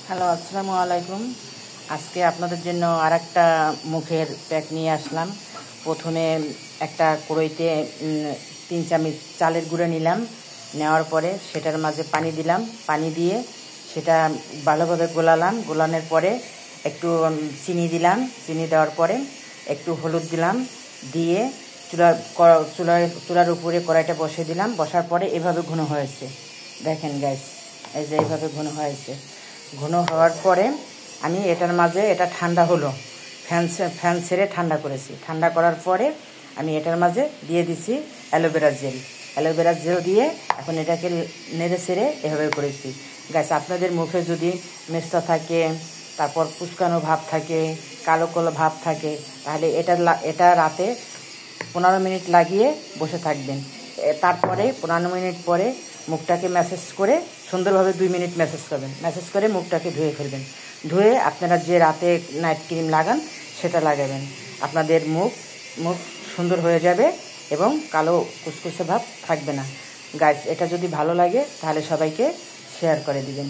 Hello, আসসালামু আলাইকুম। আজকে আপনাদের জন্য আরেকটা মুখের প্যাক নিয়ে আসলাম। প্রথমে একটা কড়াইতে 3 চামচ চালের গুঁড়ো নিলাম। নেওয়ার পরে সেটার মাঝে পানি দিলাম। পানি দিয়ে সেটা ভালোভাবে গোলালাম। গোলানোর পরে একটু চিনি দিলাম। চিনি দেওয়ার পরে একটু হলুদ দিলাম। দিয়ে চুলার উপরে কড়াইটা বসিয়ে দিলাম। বসার পরে এভাবে ঘন হয়েছে, দেখেন গাইস, এই যে এইভাবে ঘন হয়েছে। ঘন হওয়ার পরে আমি এটার মাঝে এটা ঠান্ডা হলো, ফ্যান ছেড়ে ঠান্ডা করেছি। ঠান্ডা করার পরে আমি এটার মাঝে দিয়ে দিছি অ্যালোভেরা জেল দিয়ে এখন এটাকে নেড়ে ছেড়ে এভাবে করেছি। গাছ, আপনাদের মুখে যদি মেস্তা থাকে, তারপর কুচকানো ভাব থাকে, কালো কালো ভাব থাকে, তাহলে এটা রাতে 15 মিনিট লাগিয়ে বসে থাকবেন। তারপরে 15 মিনিট পরে মুখটাকে ম্যাসেজ করে সুন্দরভাবে 2 মিনিট ম্যাসেজ করবেন। ম্যাসেজ করে মুখটাকে ধুয়ে ফেলবেন। ধুয়ে আপনারা যে রাতে নাইট ক্রিম লাগান সেটা লাগাবেন। আপনাদের মুখ সুন্দর হয়ে যাবে এবং কালো কুচকুচে ভাব থাকবে না। গাইস, এটা যদি ভালো লাগে তাহলে সবাইকে শেয়ার করে দিবেন।